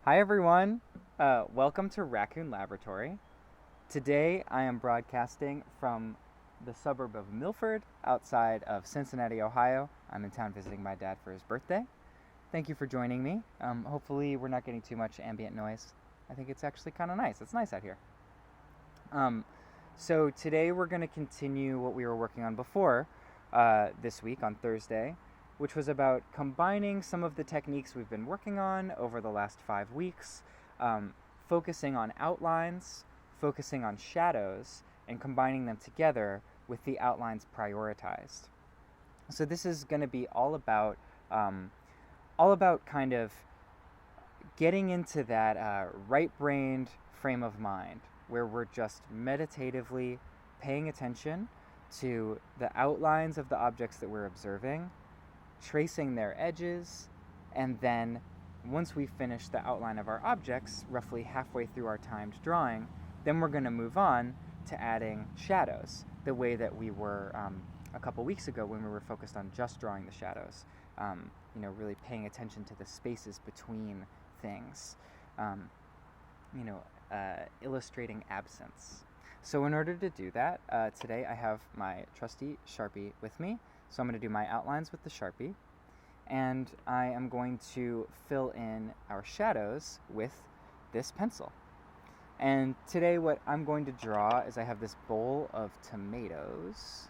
Hi everyone, welcome to Raccoon Laboratory. Today I am broadcasting from the suburb of Milford outside of Cincinnati, Ohio. I'm in town visiting my dad for his birthday. Thank you for joining me. Hopefully we're not getting too much ambient noise. I think it's actually kind of nice. It's nice out here. Um, so today we're going to continue what we were working on before this week on Thursday, which was about combining some of the techniques we've been working on over the last 5 weeks, um, focusing on outlines, focusing on shadows, and combining them together with the outlines prioritized. So this is going to be all about kind of getting into that right-brained frame of mind where we're just meditatively paying attention to the outlines of the objects that we're observing, tracing their edges, and then once we finish the outline of our objects, roughly halfway through our timed drawing, then we're going to move on to adding shadows, the way that we were a couple weeks ago when we were focused on just drawing the shadows. Really paying attention to the spaces between things. Um, Illustrating absence. So in order to do that, today I have my trusty Sharpie with me. So I'm going to do my outlines with the Sharpie, and I am going to fill in our shadows with this pencil. And today what I'm going to draw is I have this bowl of tomatoes,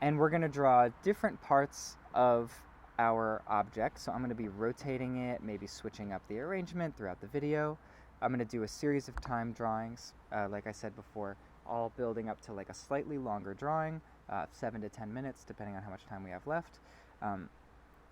and we're going to draw different parts of our object. So I'm going to be rotating it, maybe switching up the arrangement throughout the video. I'm going to do a series of time drawings, like I said before, all building up to like a slightly longer drawing, 7 to 10 minutes, depending on how much time we have left,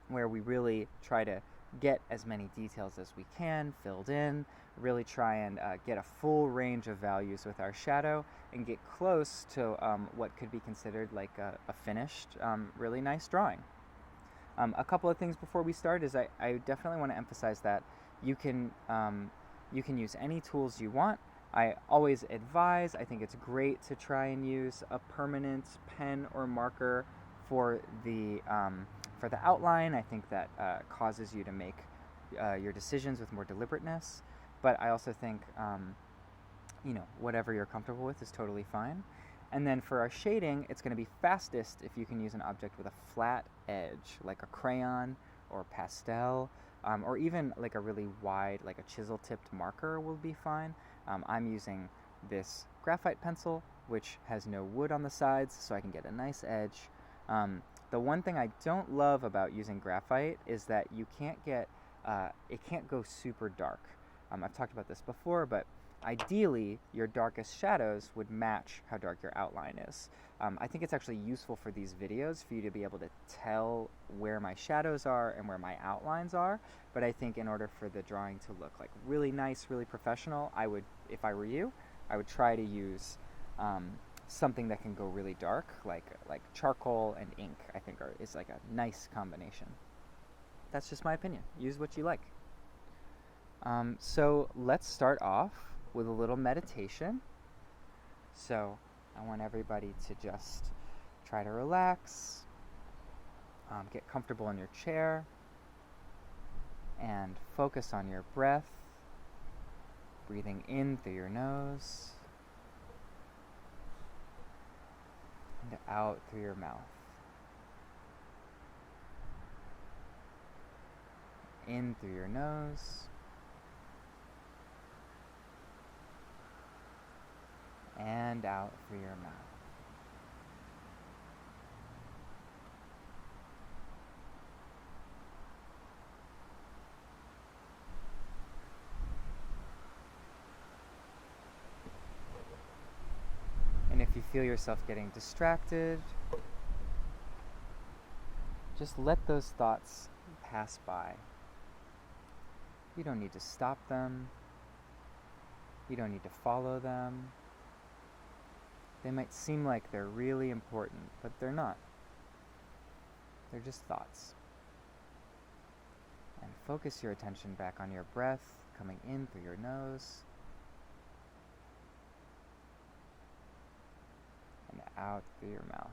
where we really try to get as many details as we can filled in, really try and get a full range of values with our shadow, and get close to what could be considered like a finished, really nice drawing. A couple of things before we start is I definitely want to emphasize that you can use any tools you want. I always advise, I think it's great to try and use a permanent pen or marker for the outline. I think that causes you to make your decisions with more deliberateness. But I also think, whatever you're comfortable with is totally fine. And then for our shading, it's going to be fastest if you can use an object with a flat edge, like a crayon or pastel, or even like a really wide, like a chisel-tipped marker will be fine. I'm using this graphite pencil, which has no wood on the sides, so I can get a nice edge. The one thing I don't love about using graphite is that you can't get, it can't go super dark. I've talked about this before, but ideally, your darkest shadows would match how dark your outline is. I think it's actually useful for these videos for you to be able to tell where my shadows are and where my outlines are, but I think in order for the drawing to look like really nice, really professional, if I were you, I would try to use something that can go really dark, like charcoal and ink, I think is like a nice combination. That's just my opinion. Use what you like. So let's start off with a little meditation. So I want everybody to just try to relax, get comfortable in your chair, and focus on your breath, breathing in through your nose and out through your mouth. In through your nose and out through your mouth. And if you feel yourself getting distracted, just let those thoughts pass by. You don't need to stop them. You don't need to follow them. They might seem like they're really important, but they're not. They're just thoughts. And focus your attention back on your breath, coming in through your nose and out through your mouth.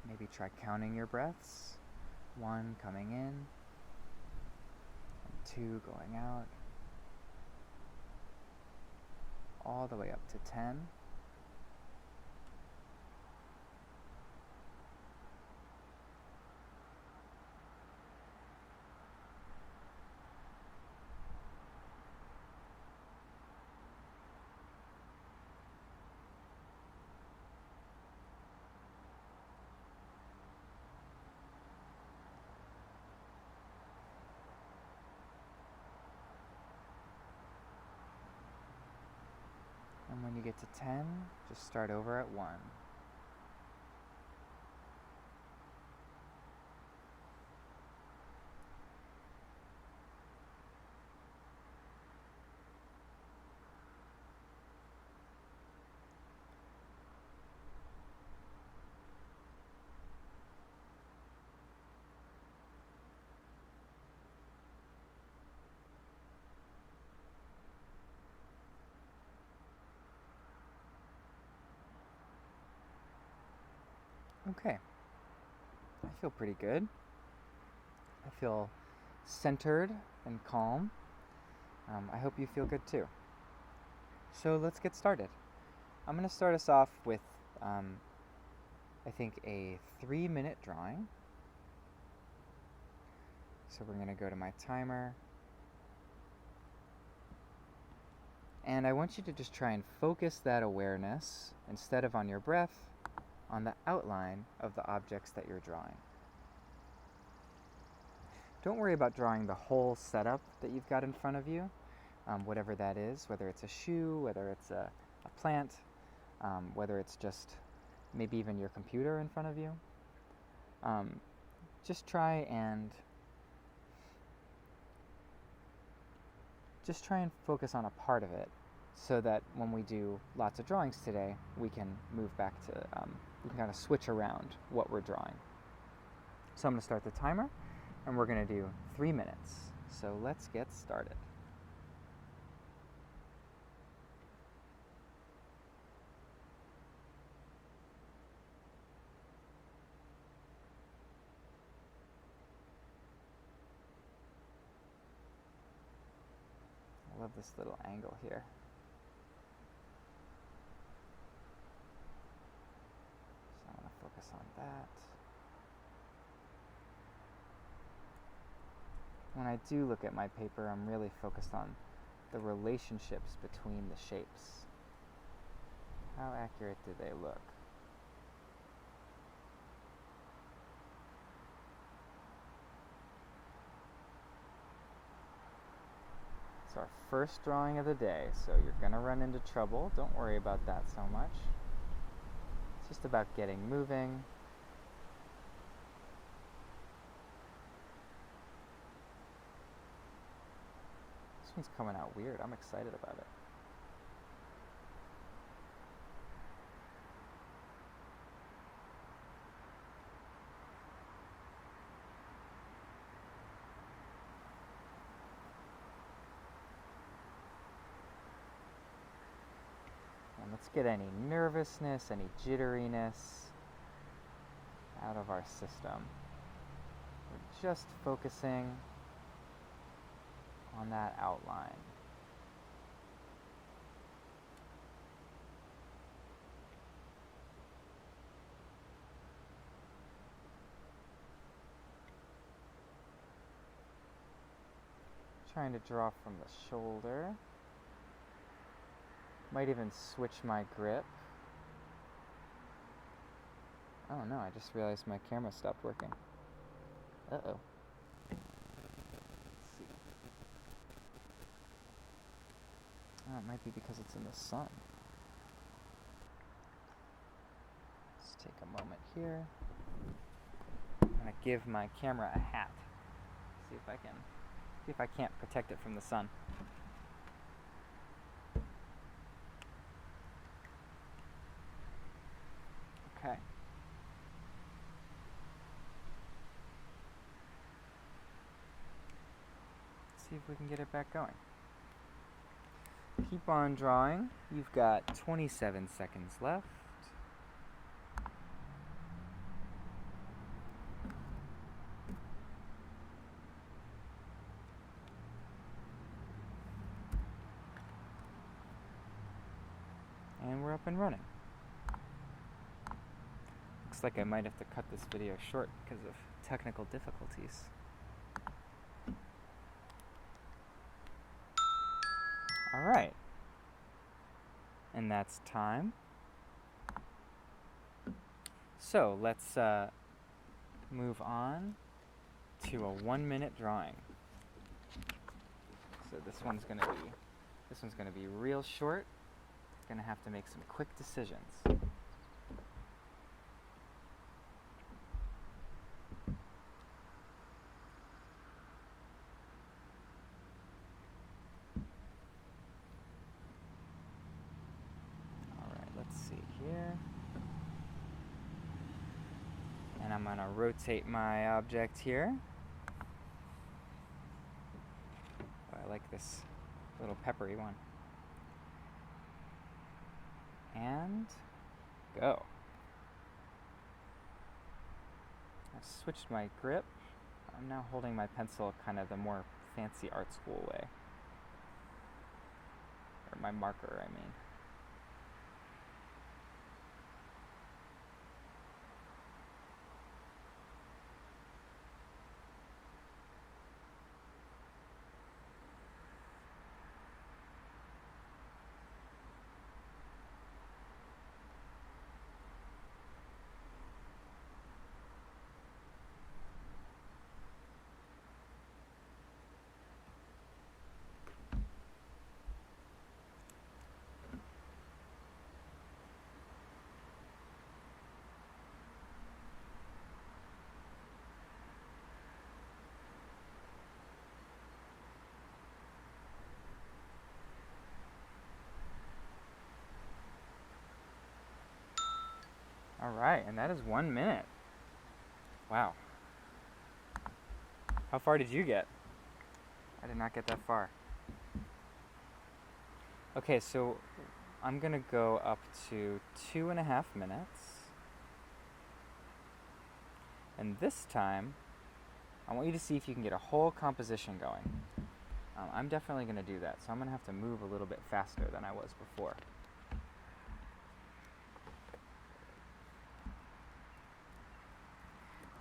Maybe try counting your breaths, 1 coming in, and 2 going out, all the way up to 10. And when you get to 10, just start over at 1. Okay, I feel pretty good. I feel centered and calm. I hope you feel good too. So let's get started. I'm going to start us off with, I think, a 3-minute drawing. So we're going to go to my timer. And I want you to just try and focus that awareness, instead of on your breath, on the outline of the objects that you're drawing. Don't worry about drawing the whole setup that you've got in front of you, whatever that is, whether it's a shoe, whether it's a plant, whether it's just maybe even your computer in front of you. Just try and focus on a part of it, so that when we do lots of drawings today, we can move back to, we can kind of switch around what we're drawing. So I'm going to start the timer, and we're going to do 3 minutes. So let's get started. I love this little angle here. So I'm going to focus on that. When I do look at my paper, I'm really focused on the relationships between the shapes. How accurate do they look? It's our first drawing of the day, so you're going to run into trouble. Don't worry about that so much. It's just about getting moving. This one's coming out weird. I'm excited about it. And let's get any nervousness, any jitteriness out of our system. We're just focusing on that outline. Trying to draw from the shoulder. Might even switch my grip. Oh no, I just realized my camera stopped working. Uh-oh. Let's see. Oh, it might be because it's in the sun. Let's take a moment here. I'm gonna give my camera a hat. See if I can't protect it from the sun. Okay. Let's see if we can get it back going. Keep on drawing. You've got 27 seconds left. and running. Looks like I might have to cut this video short because of technical difficulties. Alright. And that's time. So let's move on to a 1-minute drawing. So this one's gonna be real short. Gonna have to make some quick decisions. Alright, let's see here. And I'm gonna rotate my object here. Oh, I like this little peppery one. And go. I switched my grip. I'm now holding my pencil kind of the more fancy art school way. Or my marker, I mean. Alright, and that is 1 minute. Wow. How far did you get? I did not get that far. Okay, so I'm gonna go up to 2.5 minutes. And this time, I want you to see if you can get a whole composition going. I'm definitely gonna do that, so I'm gonna have to move a little bit faster than I was before.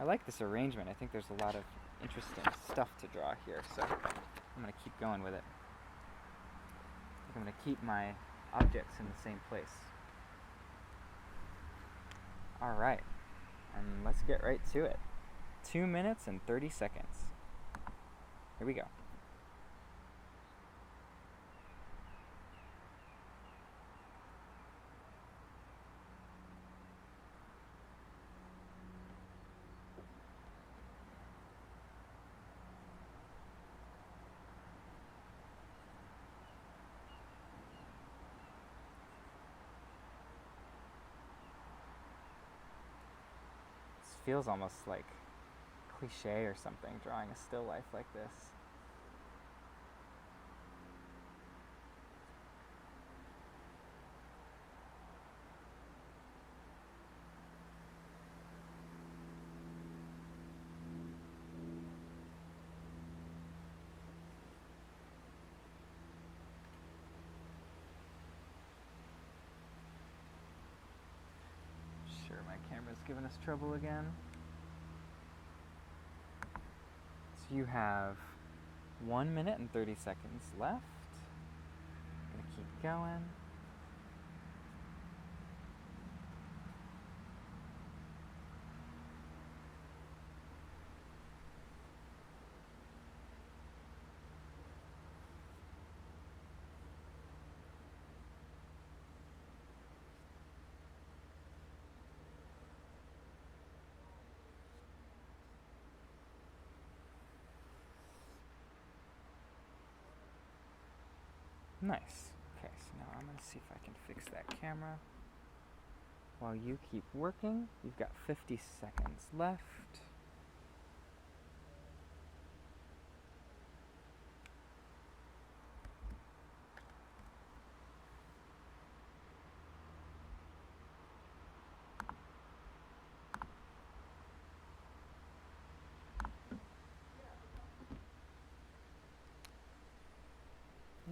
I like this arrangement. I think there's a lot of interesting stuff to draw here, so I'm going to keep going with it. I think I'm going to keep my objects in the same place. Alright, and let's get right to it. 2 minutes and 30 seconds. Here we go. Feels almost like cliche or something, drawing a still life like this. Sure, my camera's giving us trouble again. So you have 1 minute and 30 seconds left. I'm gonna keep going. Nice. Okay, so now I'm going to see if I can fix that camera. While you keep working, you've got 50 seconds left.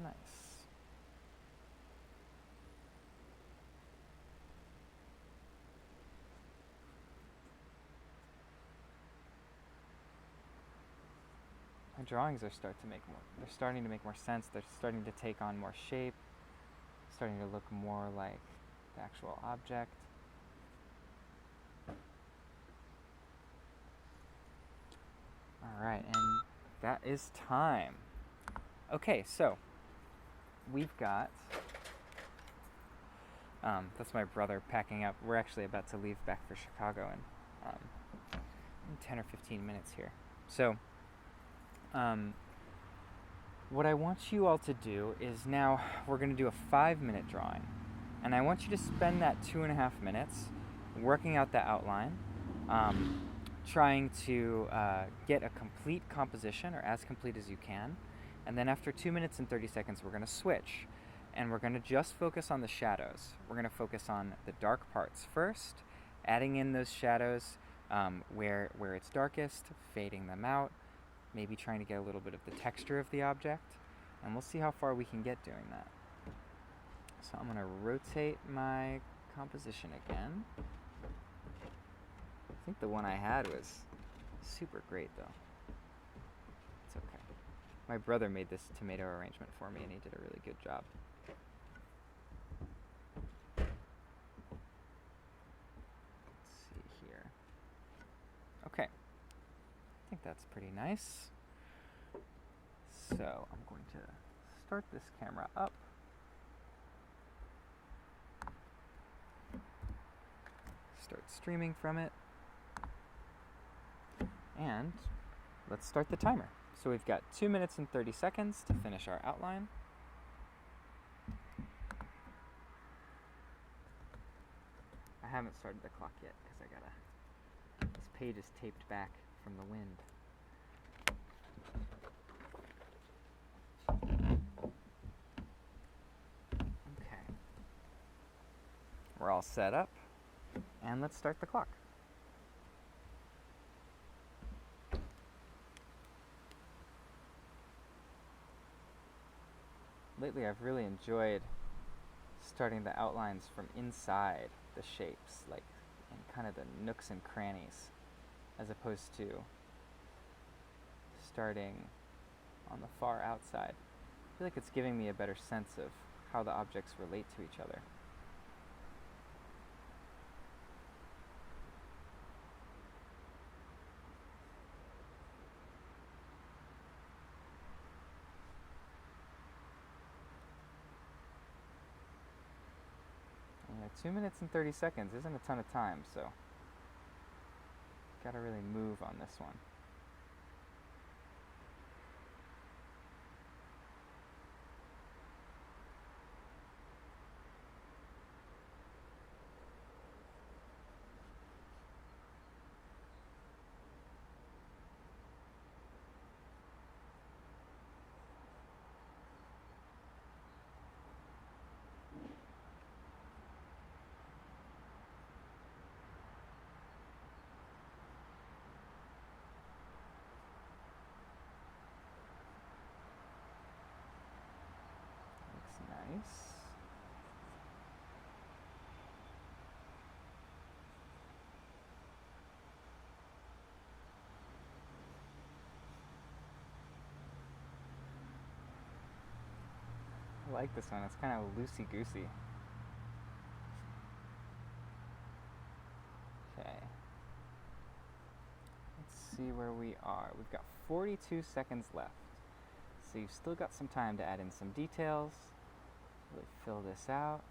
Nice. My drawings are they're starting to make more sense. They're starting to take on more shape, starting to look more like the actual object. Alright, and that is time. Okay, so we've got, that's my brother packing up. We're actually about to leave back for Chicago in 10 or 15 minutes here. So, what I want you all to do is now we're going to do a 5-minute drawing. And I want you to spend that 2.5 minutes working out the outline, trying to get a complete composition, or as complete as you can. And then after 2 minutes and 30 seconds, we're going to switch. And we're going to just focus on the shadows. We're going to focus on the dark parts first, adding in those shadows where it's darkest, fading them out, maybe trying to get a little bit of the texture of the object. And we'll see how far we can get doing that. So I'm going to rotate my composition again. I think the one I had was super great, though. It's okay. My brother made this tomato arrangement for me, and he did a really good job. Let's see here. Okay. I think that's pretty nice. So I'm going to start this camera up. Start streaming from it. And let's start the timer. So we've got 2 minutes and 30 seconds to finish our outline. I haven't started the clock yet because this page is taped back from the wind. Okay. We're all set up, and let's start the clock. Lately, I've really enjoyed starting the outlines from inside the shapes, like in kind of the nooks and crannies, as opposed to starting on the far outside. I feel like it's giving me a better sense of how the objects relate to each other. Yeah, 2 minutes and 30 seconds isn't a ton of time, so gotta really move on this one. Nice. I like this one. It's kind of loosey-goosey. Okay. Let's see where we are. We've got 42 seconds left. So you've still got some time to add in some details. Really fill this out.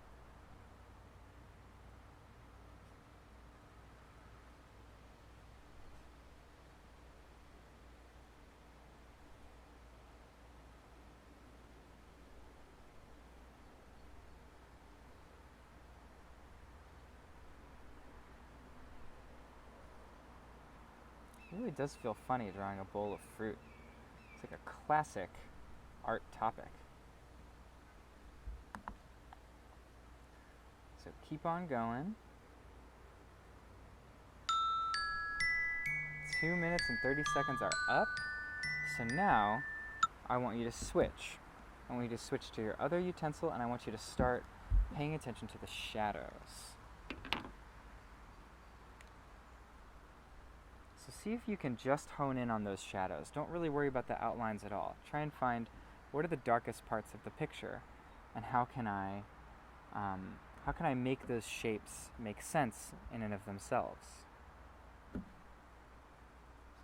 It really does feel funny drawing a bowl of fruit. It's like a classic art topic. So keep on going. 2 minutes and 30 seconds are up. So now I want you to switch. I want you to switch to your other utensil, and I want you to start paying attention to the shadows. So see if you can just hone in on those shadows. Don't really worry about the outlines at all. Try and find what are the darkest parts of the picture, and how can I make those shapes make sense in and of themselves. So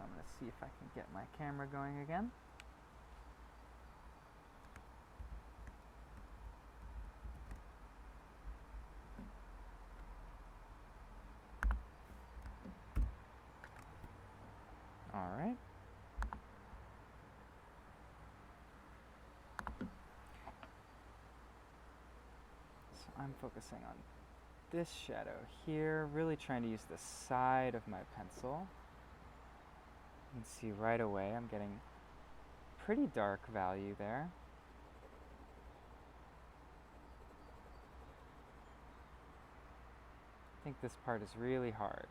I'm going to see if I can get my camera going again. All right. So I'm focusing on this shadow here, really trying to use the side of my pencil. You can see right away I'm getting pretty dark value there. I think this part is really hard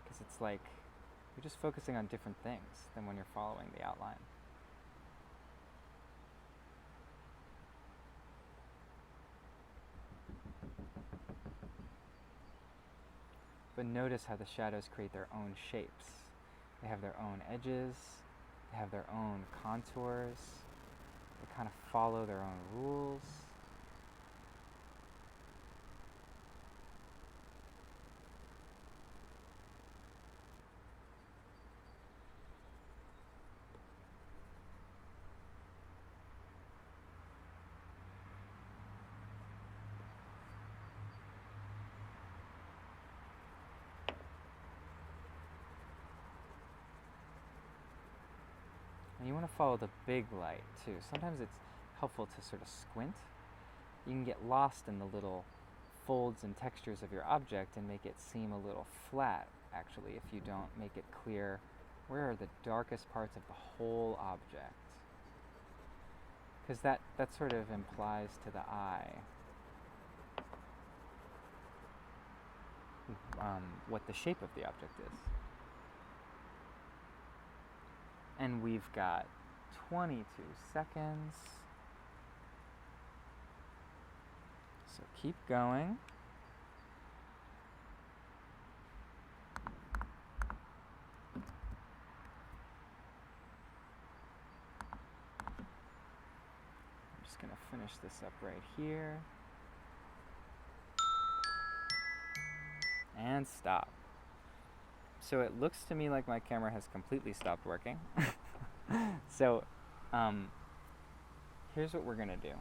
because it's like you're just focusing on different things than when you're following the outline. But notice how the shadows create their own shapes. They have their own edges, they have their own contours, they kind of follow their own rules. And you want to follow the big light too. Sometimes it's helpful to sort of squint. You can get lost in the little folds and textures of your object and make it seem a little flat, actually, if you don't make it clear where are the darkest parts of the whole object. Because that sort of implies to the eye what the shape of the object is. And we've got 22 seconds. So keep going. I'm just going to finish this up right here. And stop. So it looks to me like my camera has completely stopped working. So here's what we're going to do.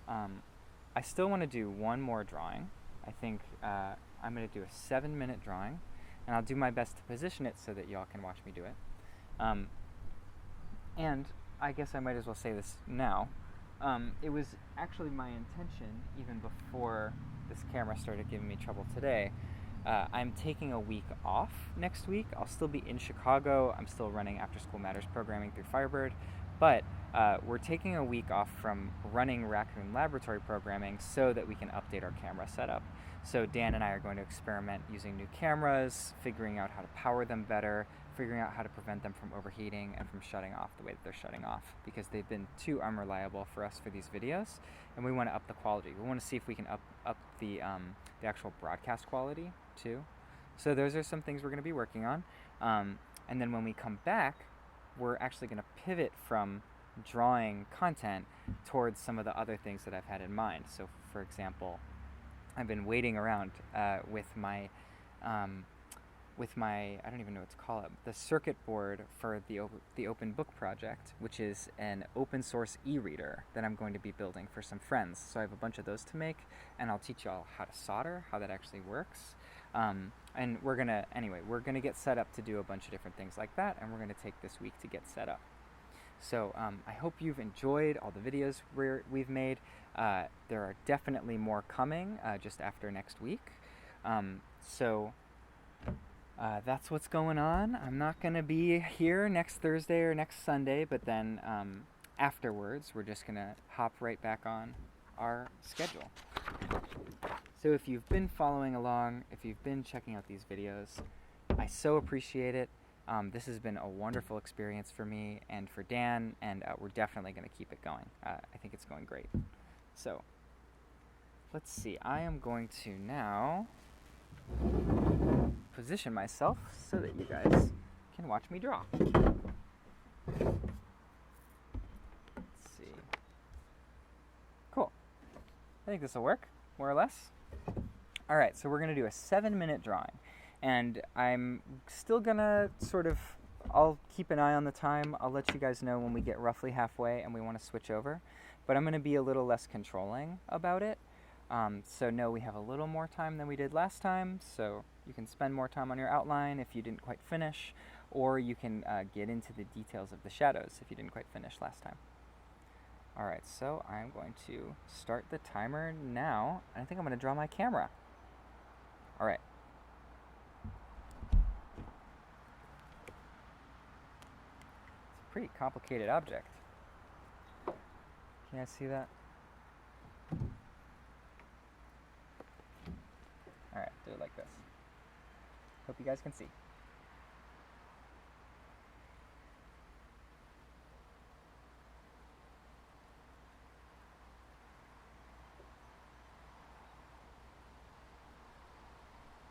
I still want to do one more drawing. I think I'm going to do a 7-minute drawing, and I'll do my best to position it so that y'all can watch me do it. And I guess I might as well say this now. It was actually my intention, even before this camera started giving me trouble today. I'm taking a week off next week. I'll still be in Chicago. I'm still running After School Matters programming through Firebird. But we're taking a week off from running Raccoon Laboratory programming so that we can update our camera setup. So Dan and I are going to experiment using new cameras, figuring out how to power them better, figuring out how to prevent them from overheating and from shutting off the way that they're shutting off, because they've been too unreliable for us for these videos, and we want to up the quality. We want to see if we can up the actual broadcast quality too. So those are some things we're going to be working on. And then when we come back, we're actually going to pivot from drawing content towards some of the other things that I've had in mind. So for example, I've been waiting around with my I don't even know what to call it, the circuit board for the Open Book Project, which is an open source e-reader that I'm going to be building for some friends. So I have a bunch of those to make, and I'll teach y'all how to solder, how that actually works. And we're gonna get set up to do a bunch of different things like that, and we're gonna take this week to get set up. So I hope you've enjoyed all the videos we've made. There are definitely more coming just after next week. That's what's going on. I'm not going to be here next Thursday or next Sunday, but then afterwards we're just going to hop right back on our schedule. So if you've been following along, if you've been checking out these videos, I so appreciate it. This has been a wonderful experience for me and for Dan, and we're definitely going to keep it going. I think it's going great. So let's see. I am going to now position myself so that you guys can watch me draw. Let's see. Cool. I think this will work, more or less. All right, so we're going to do a 7-minute drawing. And I'm still going to I'll keep an eye on the time. I'll let you guys know when we get roughly halfway and we want to switch over. But I'm going to be a little less controlling about it. So know we have a little more time than we did last time, so you can spend more time on your outline if you didn't quite finish, or you can get into the details of the shadows if you didn't quite finish last time. Alright, so I'm going to start the timer now, and I think I'm going to draw my camera. Alright. It's a pretty complicated object. Can you guys see that? Alright, do it like this. Hope you guys can see.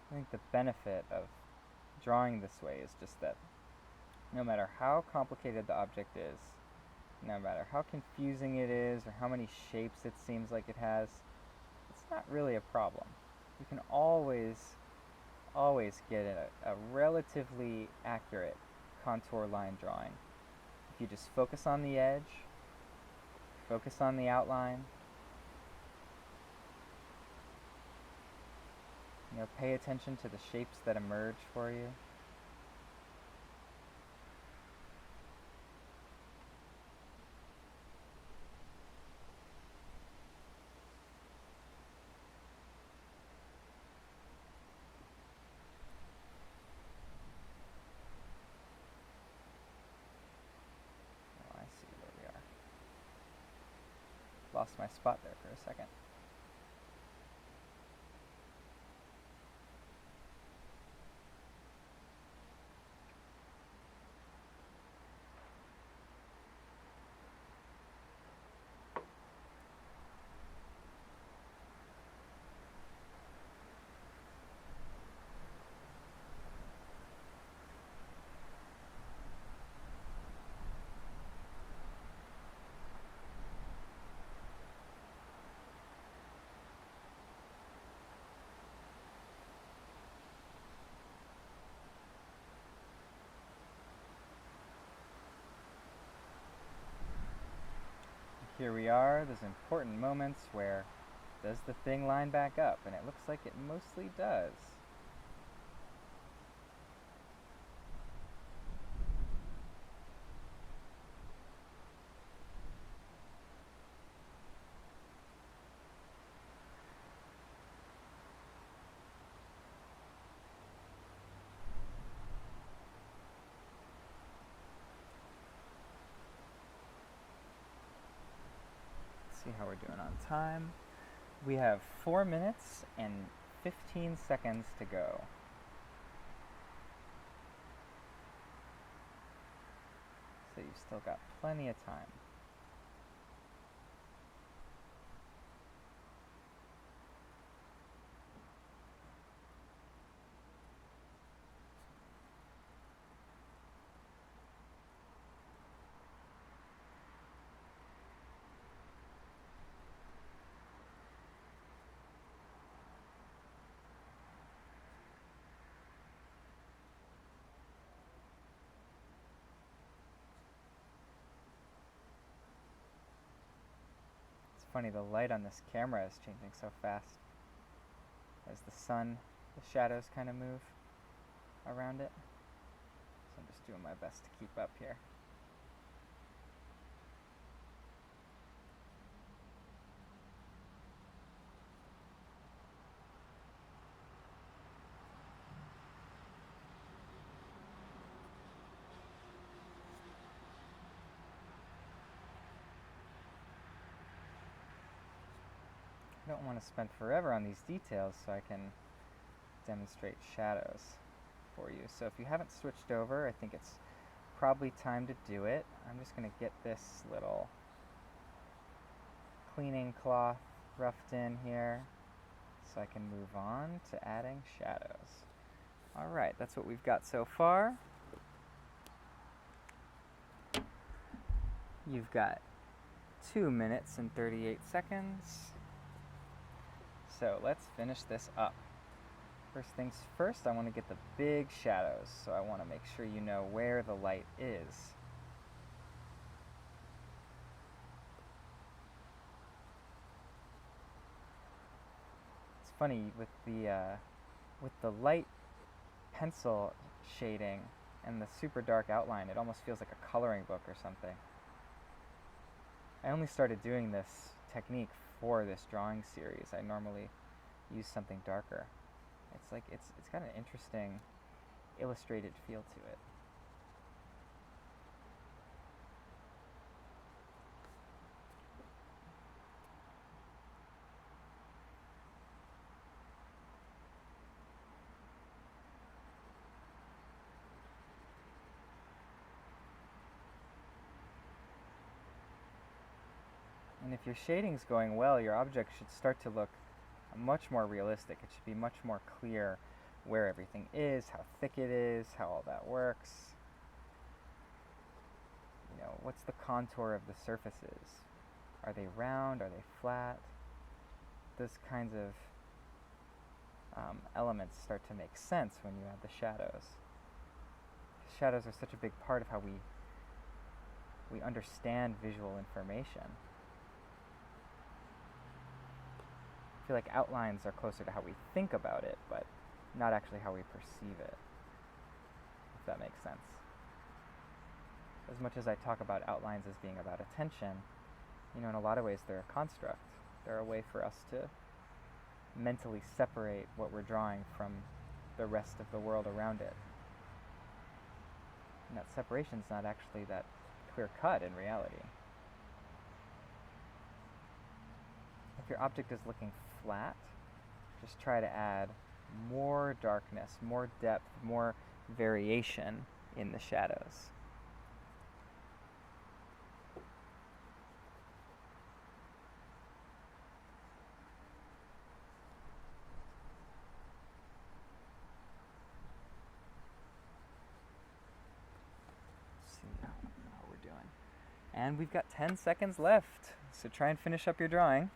I think the benefit of drawing this way is just that no matter how complicated the object is, no matter how confusing it is or how many shapes it seems like it has, it's not really a problem. You can always get a relatively accurate contour line drawing if you just focus on the edge, focus on the outline, pay attention to the shapes that emerge for you. Lost my spot there for a second. Here we are, those important moments where does the thing line back up? And it looks like it mostly does. See how we're doing on time. We have 4 minutes and 15 seconds to go. So you've still got plenty of time. Funny, the light on this camera is changing so fast as the sun, the shadows kind of move around it. So I'm just doing my best to keep up here. I don't want to spend forever on these details, so I can demonstrate shadows for you. So if you haven't switched over, I think it's probably time to do it. I'm just going to get this little cleaning cloth roughed in here so I can move on to adding shadows. Alright, that's what we've got so far. You've got 2 minutes and 38 seconds. So let's finish this up. First things first, I want to get the big shadows, so I want to make sure you know where the light is. It's funny, with the light pencil shading and the super dark outline, it almost feels like a coloring book or something. I only started doing this technique for this drawing series. I normally use something darker. It's got an interesting illustrated feel to it. And if your shading's going well, your object should start to look much more realistic. It should be much more clear where everything is, how thick it is, how all that works. You know, what's the contour of the surfaces? Are they round? Are they flat? Those kinds of elements start to make sense when you add the shadows. Shadows are such a big part of how we understand visual information. I feel like outlines are closer to how we think about it, but not actually how we perceive it, if that makes sense. As much as I talk about outlines as being about attention, you know, in a lot of ways they're a construct. They're a way for us to mentally separate what we're drawing from the rest of the world around it. And that separation's not actually that clear-cut in reality. If your object is looking flat, just try to add more darkness, more depth, more variation in the shadows. Let's see how we're doing. And we've got 10 seconds left, so try and finish up your drawing.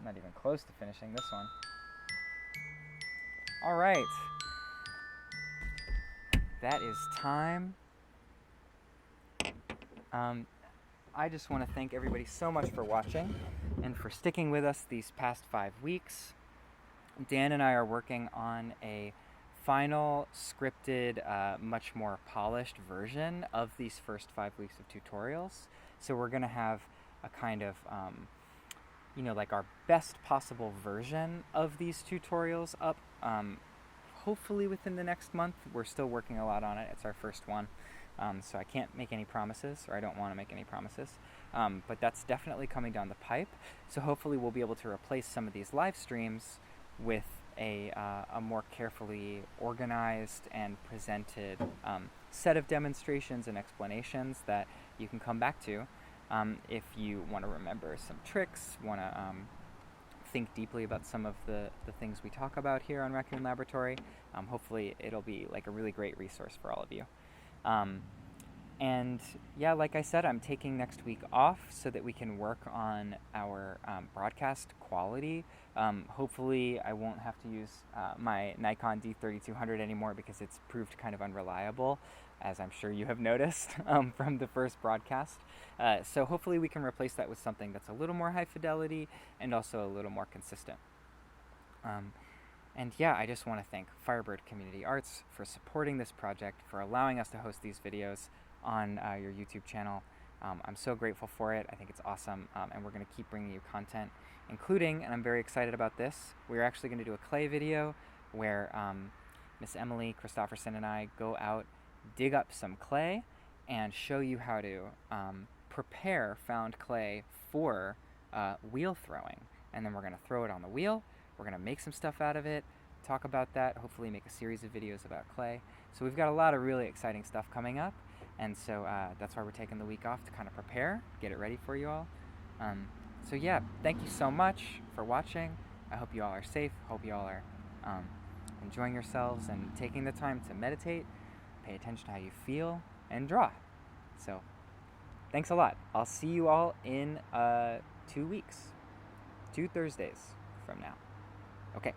Not even close to finishing this one. All right. That is time. I just want to thank everybody so much for watching and for sticking with us these past 5 weeks. Dan and I are working on a final scripted, much more polished version of these first 5 weeks of tutorials. So we're going to have a kind of you know, like our best possible version of these tutorials up, hopefully within the next month. We're still working a lot on it. It's our first one, so I can't make any promises, or I don't want to make any promises, but that's definitely coming down the pipe. So hopefully we'll be able to replace some of these live streams with a more carefully organized and presented set of demonstrations and explanations that you can come back to. If you want to remember some tricks, want to think deeply about some of the things we talk about here on Raccoon Laboratory, hopefully it'll be like a really great resource for all of you. And yeah, like I said, I'm taking next week off so that we can work on our broadcast quality. Hopefully I won't have to use my Nikon D3200 anymore because it's proved kind of unreliable, as I'm sure you have noticed from the first broadcast. So hopefully we can replace that with something that's a little more high fidelity and also a little more consistent. And yeah, I just want to thank Firebird Community Arts for supporting this project, for allowing us to host these videos on your YouTube channel. I'm so grateful for it. I think it's awesome, and we're going to keep bringing you content, including, and I'm very excited about this, we're actually going to do a clay video where Miss Emily Christopherson and I go out, dig up some clay, and show you how to prepare found clay for wheel throwing. And then we're going to throw it on the wheel. We're going to make some stuff out of it, talk about that, hopefully make a series of videos about clay. So we've got a lot of really exciting stuff coming up, and so that's why we're taking the week off to kind of prepare, get it ready for you all. So yeah, thank you so much for watching, I hope you all are safe. Hope you all are enjoying yourselves and taking the time to meditate, pay attention to how you feel, and draw. So, thanks a lot. I'll see you all in 2 weeks, 2 Thursdays from now. Okay.